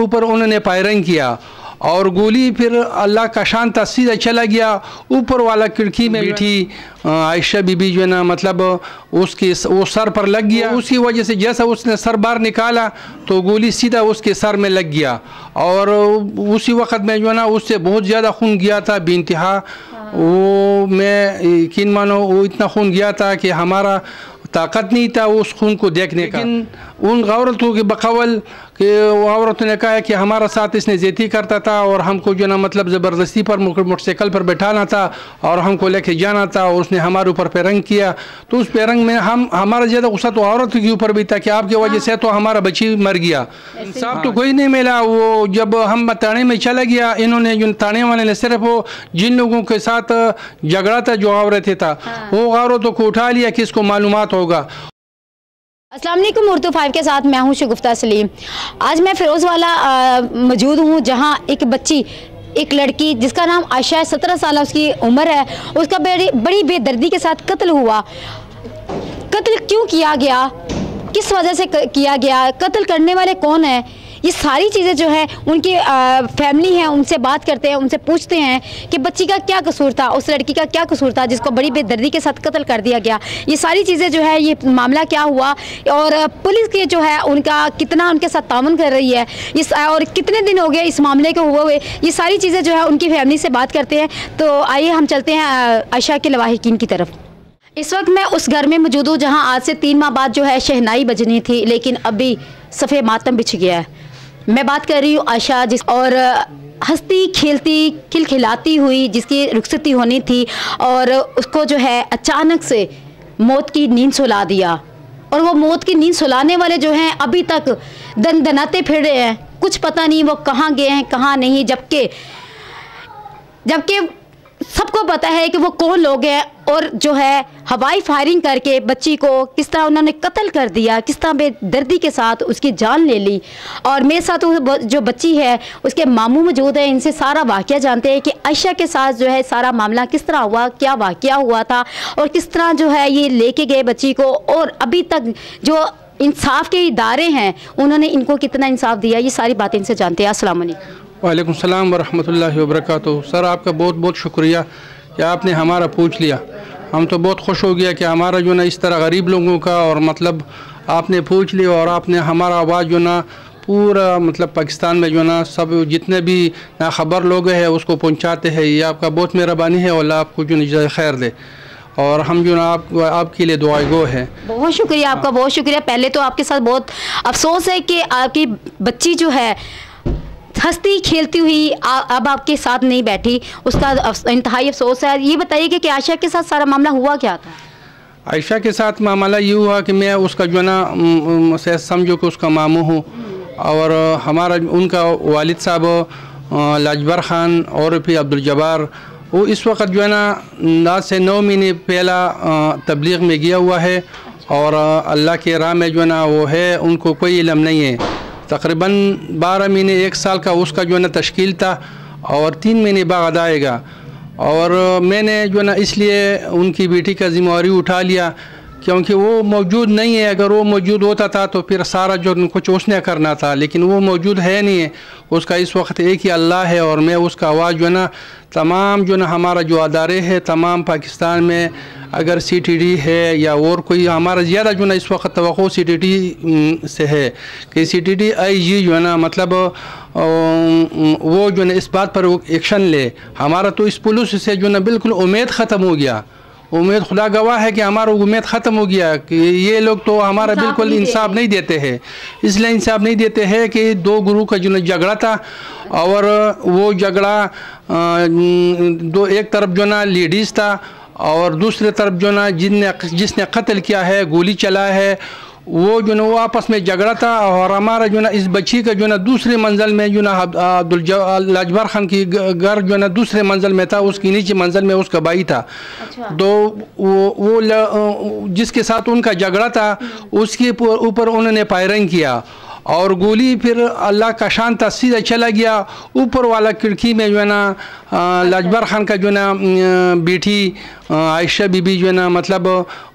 ऊपर उन्होंने फायरिंग किया और गोली फिर अल्लाह का शान था सीधा चला गया ऊपर वाला खिड़की में बैठी आयशा बीबी जो है ना मतलब उसके वो सर पर लग गया। उसी वजह से जैसा उसने सर बाहर निकाला तो गोली सीधा उसके सर में लग गया और उसी वक्त में जो है ना उससे बहुत ज़्यादा खून गया था बेइंतहा। वो मैं यकीन मानो वो इतना खून गया था कि हमारा ताकत नहीं था उस खून को देखने का। लेकिन उन औरतों के बकौल कि वो औरतों ने कहा कि हमारा साथ इसने ज़्यादती करता था और हमको जो ना मतलब ज़बरदस्ती पर मोटरसाइकिल पर बैठाना था और हमको लेके जाना था और उसने हमारे ऊपर पेरंग किया। तो उस पेरंग में हमारा ज़्यादा गुस्सा तो औरत के ऊपर भी था कि आपकी वजह से तो हमारा बच्ची मर गया। इंसाफ तो कोई नहीं मिला। वो जब हम थाने में चला गया इन्होंने जो थाने वाले ने सिर्फ वो जिन लोगों के साथ झगड़ा था जो औरतें था वो औरतों को उठा लिया कि इसको मालूमात होगा। अस्सलाम वालेकुम उर्दू 5 के साथ मैं हूं शगुफ्ता सलीम। आज मैं फिरोज़वाला मौजूद हूं जहां एक बच्ची एक लड़की जिसका नाम आयशा है 17 साल उसकी उम्र है, उसका बड़ी बेदर्दी के साथ कत्ल हुआ। कत्ल क्यों किया गया, किस वजह से किया गया, कत्ल करने वाले कौन है, ये सारी चीज़ें जो है उनकी फैमिली है उनसे बात करते हैं, उनसे पूछते हैं कि बच्ची का क्या कसूर था, उस लड़की का क्या कसूर था जिसको बड़ी बेदर्दी के साथ कत्ल कर दिया गया। ये सारी चीज़ें जो है ये मामला क्या हुआ और पुलिस के जो है उनका कितना उनके साथ ताउन कर रही है इस और कितने दिन हो गए इस मामले के हुए, ये सारी चीज़ें जो है उनकी फैमिली से बात करते हैं। तो आइए हम चलते हैं आयशा के लवाहिकीन की तरफ। इस वक्त मैं उस घर में मौजूद हूँ जहाँ आज से 3 माह बाद जो है शहनाई बजनी थी, लेकिन अभी सफ़े मातम बिछ गया है। मैं बात कर रही हूँ आयशा जिस और हंसती खेलती खिलखिलाती हुई जिसकी रुखसती होनी थी और उसको जो है अचानक से मौत की नींद सुला दिया। और वो मौत की नींद सुलाने वाले जो हैं अभी तक दनाते फिर रहे हैं, कुछ पता नहीं वो कहाँ गए हैं कहाँ नहीं, जबकि सबको पता है कि वो कौन लोग हैं और जो है हवाई फायरिंग करके बच्ची को किस तरह उन्होंने कत्ल कर दिया, किस तरह बेदर्दी के साथ उसकी जान ले ली। और मेरे साथ जो बच्ची है उसके मामू मौजूद है, इनसे सारा वाक़या जानते हैं कि आयशा के साथ जो है सारा मामला किस तरह हुआ, क्या वाक़या हुआ था और किस तरह जो है ये लेके गए बच्ची को और अभी तक जो इंसाफ के इदारे हैं उन्होंने इनको कितना इंसाफ दिया, ये सारी बातें इनसे जानते हैं। अस्सलाम वालेकुम। वालेकुम सलाम वरहमतुल्लाहि वबरकातुहू। सर आपका बहुत बहुत शुक्रिया कि आपने हमारा पूछ लिया। हम तो बहुत खुश हो गया कि हमारा जो ना इस तरह गरीब लोगों का और मतलब आपने पूछ लिया और आपने हमारा आवाज़ जो ना पूरा मतलब पाकिस्तान में जो ना सब जितने भी ना खबर लोग हैं उसको पहुंचाते हैं। ये आपका बहुत मेहरबानी है और अल्लाह आपको जो ना खैर दे और हम जो ना आपके लिए दुआगो है। बहुत शुक्रिया आपका, बहुत शुक्रिया। पहले तो आपके साथ बहुत अफसोस है कि आपकी बच्ची जो है हंसती खेलती हुई अब आपके साथ नहीं बैठी, उसका इंतहाई अफसोस है। ये बताइए कि आयशा के साथ सारा मामला हुआ क्या था? आयशा के साथ मामला ये हुआ कि मैं उसका जो ना समझो कि उसका मामू हूँ और हमारा उनका वालिद साहब लाजबर ख़ान और फिर अब्दुल जब्बार वो इस वक्त जो है ना 8 से 9 महीने पहला तबलीग में गया हुआ है और अल्लाह के राह में जो है ना वो है, उनको कोई इल्म नहीं है। तकरीबन 12 महीने 1 साल का उसका जो है ना तश्कील था और 3 महीने बाद आएगा और मैंने जो ना इसलिए उनकी बेटी का ज़िम्मेवारी उठा लिया क्योंकि वो मौजूद नहीं है। अगर वो मौजूद होता था तो फिर सारा जो कुछ उसने करना था, लेकिन वो मौजूद है नहीं है। उसका इस वक्त एक ही अल्लाह है और मैं उसका आवाज़ जो है ना तमाम जो ना हमारा जो अदारे हैं तमाम पाकिस्तान में, अगर CTD है या और कोई, हमारा ज़्यादा जो ना इस वक्त तवक्को CTD से है कि CTD IG जो है ना मतलब वो जो ना इस बात पर एक्शन ले। हमारा तो इस पुलिस से जो ना बिल्कुल उम्मीद ख़त्म हो गया, उम्मीद खुदा गवाह है कि हमारा उम्मीद ख़त्म हो गया कि ये लोग तो हमारा बिल्कुल इंसाफ नहीं देते हैं। इसलिए इंसाफ नहीं देते हैं कि 2 गुरु का जो झगड़ा था और वो झगड़ा एक तरफ जो ना लेडीज़ था और दूसरे तरफ जो ना जिसने कत्ल किया है, गोली चला है, वो जो ना वो आपस में झगड़ा था और हमारा जो ना इस बच्ची का जो ना दूसरे मंजिल में जो ना अब्दुल लाजबर ख़ान की घर जो ना दूसरे मंजिल में था, उसकी नीचे मंजिल में उसका भाई था। अच्छा। तो वो जिसके साथ उनका झगड़ा था उसके ऊपर उन्होंने फायरिंग किया और गोली फिर अल्लाह का शान था सीधा चला गया ऊपर वाला खिड़की में जो है ना लाजबर ख़ान का जो ना बेटी आयशा बीबी जो है ना मतलब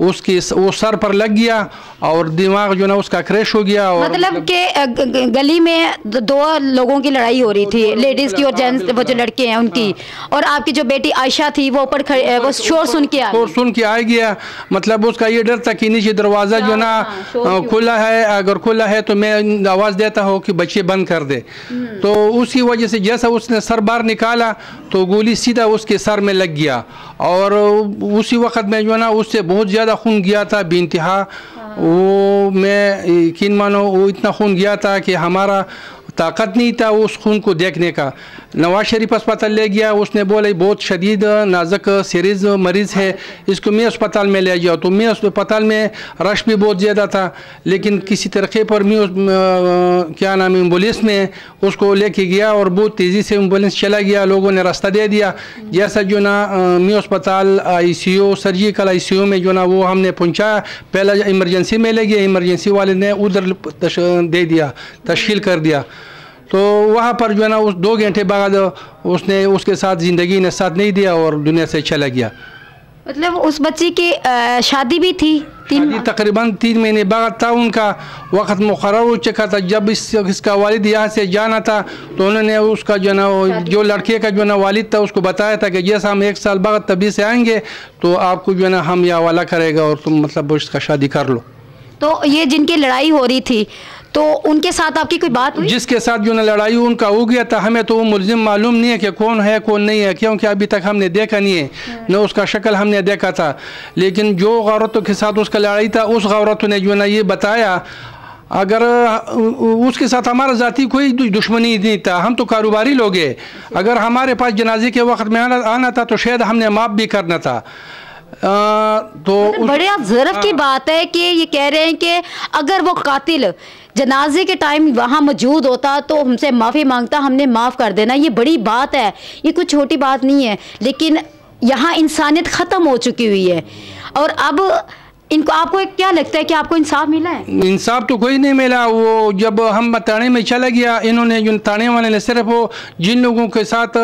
उसकी वो सर पर लग गया और दिमाग जो ना उसका क्रैश हो गया। और मतलब कि गली में दो लोगों की लड़ाई हो रही थी, लेडीज की और जेंट्स, वो जो लड़के हैं उनकी, और आपकी जो बेटी आयशा थी वो ऊपर वो शोर सुन के आ गया। मतलब उसका ये डर था कि नीचे दरवाज़ा जो ना खुला है, अगर खुला है तो मैं आवाज़ देता हूँ कि बच्चे बंद कर दे। तो उसी वजह से जैसा उसने सर बाहर निकाला तो गोली सीधा उसके सर में लग गया, और उसी वक्त में जो ना उससे बहुत ज़्यादा खून गया था बेइंतहा। वो मैं यकीन मानो वो इतना खून गया था कि हमारा ताकत नहीं था उस खून को देखने का। नवाज शरीफ अस्पताल ले गया, उसने बोला बहुत शदीद नाजुक सीरीज मरीज़ है, इसको मैं अस्पताल में ले जाओ। तो मैं अस्पताल में रश भी बहुत ज़्यादा था, लेकिन किसी तरीके पर मैं क्या नाम एम्बुलेंस में उसको लेके गया और बहुत तेज़ी से एम्बुलेंस चला गया, लोगों ने रास्ता दे दिया। जैसा जो ना मैं अस्पताल ICU सर्जिकल ICU में जो ना वो हमने पहुँचाया, पहला इमरजेंसी में ले गया, इमरजेंसी वाले ने उधर दे दिया, तश्कील कर दिया। तो वहाँ पर जो है ना उस 2 घंटे बाद उसने उसके साथ ज़िंदगी ने साथ नहीं दिया और दुनिया से चला गया। मतलब उस बच्ची की शादी भी थी, तकरीबन 3 महीने बाद था, उनका वक्त मुकर्रर हो चुका था। जब इसका वालिद यहाँ से जाना था तो उन्होंने उसका जो ना जो लड़के का जो ना वालिद था उसको बताया था कि जैसा हम 1 साल बाद तभी से आएंगे तो आपको जो ना हम यहाँ वाला करेगा और तुम मतलब उसका शादी कर लो। तो ये जिनकी लड़ाई हो रही थी तो उनके साथ आपकी कोई बात हुई? जिसके साथ जो ना लड़ाई उनका हो गया था, हमें तो वो मुलजिम मालूम नहीं है कि कौन है कौन नहीं है, क्योंकि अभी तक हमने देखा नहीं है, न उसका शक्ल हमने देखा था। लेकिन जो औरतों के साथ उसका लड़ाई था उस औरतों ने जो ना ये बताया, अगर उसके साथ हमारा ज़ाती कोई दुश्मनी नहीं था, हम तो कारोबारी लोग हैं। अगर हमारे पास जनाजे के वक्त में आना था तो शायद हमने माफ़ भी करना था। तो बड़े ज़रफ़ की बात है कि ये कह रहे हैं कि अगर वो कातिल जनाजे के टाइम वहाँ मौजूद होता तो हमसे माफ़ी मांगता, हमने माफ़ कर देना। ये बड़ी बात है, ये कुछ छोटी बात नहीं है। लेकिन यहाँ इंसानियत ख़त्म हो चुकी हुई है और अब इनको, आपको क्या लगता है कि आपको इंसाफ मिला है? इंसाफ तो कोई नहीं मिला। वो जब हम थाने में चला गया, इन्होंने जो थाने वाले ने सिर्फ वो जिन लोगों के साथ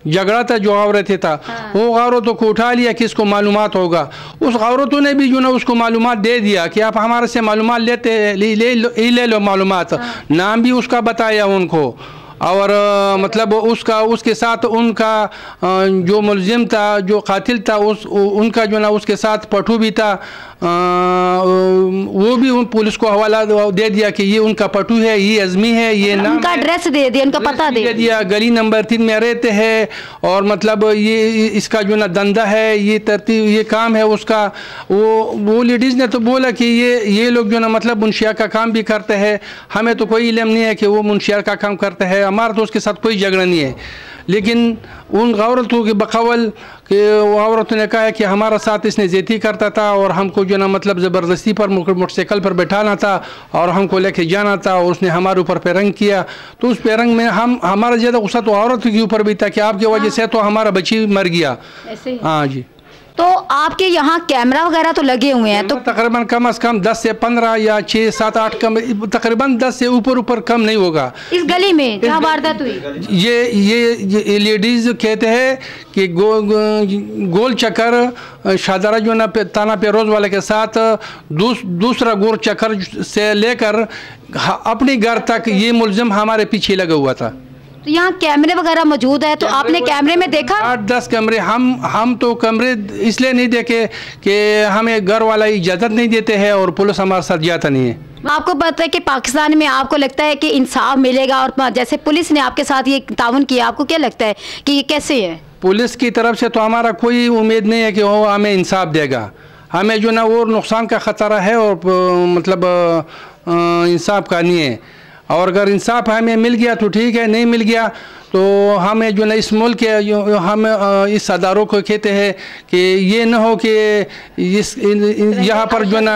झगड़ा था जो औरतें था, वो औरतों को उठा लिया कि इसको मालूमात होगा। उस औरतों ने भी जो ना उसको मालूमात दे दिया कि आप हमारे से मालूमात ले लो मालूमात। नाम भी उसका बताया उनको, और मतलब उसके साथ उनका जो मुलजिम था, जो कातिल था, उनका जो ना उसके साथ पट्टू भी था, वो भी पुलिस को हवाला दे दिया कि ये उनका पट्टू है, ये अज़मी है, ये नाम उनका एड्रेस दे दिया, उनका पता दे दिया, गली नंबर 3 में रहते हैं, और मतलब ये इसका जो ना धंधा है, ये तरतीब, ये काम है उसका। वो लेडीज़ ने तो बोला कि ये लोग जो ना मतलब मुंशिया का काम भी करते हैं, हमें तो कोई इल्म नहीं है कि वो मुंशिया का काम करते हैं, हमारा तो उसके साथ कोई झगड़ा नहीं है। लेकिन उन औरतों के बकौल कि वो औरतों ने कहा कि हमारा साथ इसने ज़्यादती करता था और हमको जो ना मतलब ज़बरदस्ती पर मोटरसाइकिल पर बैठाना था और हमको लेके जाना था, और उसने हमारे ऊपर पेरंग किया। तो उस पेरंग में हमारा ज़्यादा गुस्सा तो औरत के ऊपर भी था कि आपकी वजह से तो हमारा बच्ची मर गया। हाँ जी। तो आपके यहाँ कैमरा वगैरह तो लगे हुए हैं, तो तकरीबन कम से कम 10 से 15 या 6, 7, 8 कम, तकरीबन 10 से ऊपर कम नहीं होगा। इस गली में क्या वारदात हुई? ये लेडीज कहते हैं कि गोल चक्कर शादारा जो ना थाना पेरोज वाले के साथ दूसरा गोल चक्कर से लेकर अपने घर तक ये मुलजिम हमारे पीछे लगा हुआ था। तो यहाँ कैमरे वगैरह मौजूद है, तो आपने कैमरे में देखा? 8-10 कैमरे। हम तो कैमरे इसलिए नहीं देखे कि हमें घर वाला इजाज़त नहीं देते हैं और पुलिस हमारे साथ जाता नहीं है। आपको पता है कि पाकिस्तान में आपको लगता है कि इंसाफ मिलेगा, और जैसे पुलिस ने आपके साथ ये ताउन किया, आपको क्या लगता है कि ये कैसे है? पुलिस की तरफ से तो हमारा कोई उम्मीद नहीं है कि वो हमें इंसाफ देगा। हमें जो ना वो नुकसान का ख़तरा है और मतलब इंसाफ का नहीं है। और अगर इंसाफ हमें मिल गया तो ठीक है, नहीं मिल गया तो हमें जो ना इस मुल्क के हम इस अदारों को कहते हैं कि ये न हो कि यहाँ पर जो ना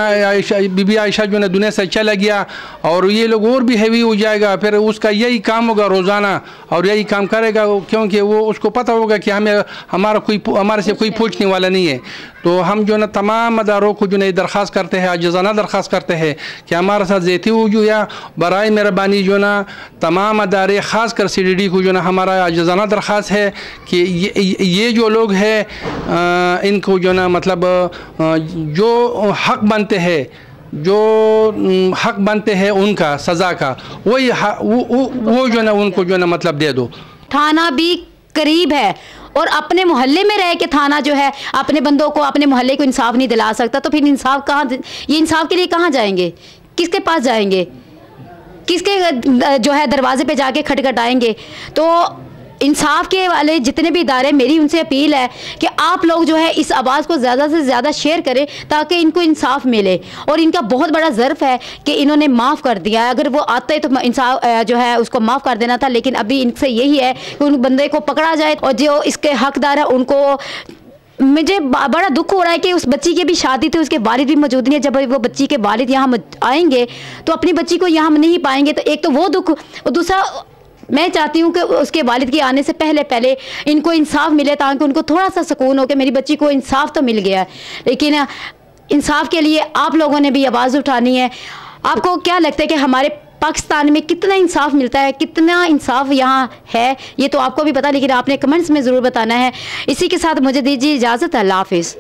बीबी आयशा जो ना दुनिया से चला गया और ये लोग और भी हैवी हो जाएगा, फिर उसका यही काम होगा रोज़ाना और यही काम करेगा, क्योंकि वो उसको पता होगा कि हमारे से कोई पूछने वाला नहीं है। तो हम जो ना तमाम अदारों को जो ना दरख्वास्त करते हैं, आजिज़ाना दरख्वास्त करते हैं कि हमारे साथ ज़्यादती हो जो या बराए मेहरबानी जो ना तमाम अदारे ख़ास कर CDD को जो ना हमारा आजिज़ाना दरख्वास्त है कि ये जो लोग हैं इनको जो ना मतलब जो हक बनते हैं, जो हक बनते हैं उनका सज़ा का, वही वो जो ना उनको जो ना मतलब दे दो। थाना भी करीब है और अपने मोहल्ले में रह के थाना जो है अपने बंदों को, अपने मोहल्ले को इंसाफ नहीं दिला सकता, तो फिर इंसाफ कहाँ, ये इंसाफ के लिए कहाँ जाएंगे, किसके पास जाएंगे, किसके जो है दरवाजे पे जाके खटखटाएंगे। तो इंसाफ के वाले जितने भी इदारे, मेरी उनसे अपील है कि आप लोग जो है इस आवाज़ को ज़्यादा से ज़्यादा शेयर करें ताकि इनको इंसाफ मिले। और इनका बहुत बड़ा ज़र्फ है कि इन्होंने माफ़ कर दिया है, अगर वो आते तो इंसाफ जो है उसको माफ़ कर देना था, लेकिन अभी इनसे यही है कि उन बंदे को पकड़ा जाए और जो इसके हकदार है उनको। मुझे बड़ा दुख हो रहा है कि उस बच्ची की भी शादी थी, उसके वालिद भी मौजूद नहीं है। जब वो बच्ची के वालिद यहाँ आएंगे तो अपनी बच्ची को यहाँ नहीं पाएंगे, तो एक तो वो दुख, और दूसरा मैं चाहती हूँ कि उसके वालिद के आने से पहले इनको इंसाफ मिले ताकि उनको थोड़ा सा सुकून हो कि मेरी बच्ची को इंसाफ तो मिल गया है। लेकिन इंसाफ के लिए आप लोगों ने भी आवाज़ उठानी है। आपको क्या लगता है कि हमारे पाकिस्तान में कितना इंसाफ मिलता है, कितना इंसाफ यहाँ है, ये तो आपको भी पता, लेकिन आपने कमेंट्स में ज़रूर बताना है। इसी के साथ मुझे दीजिए इजाज़त, अल्लाह हाफिज़।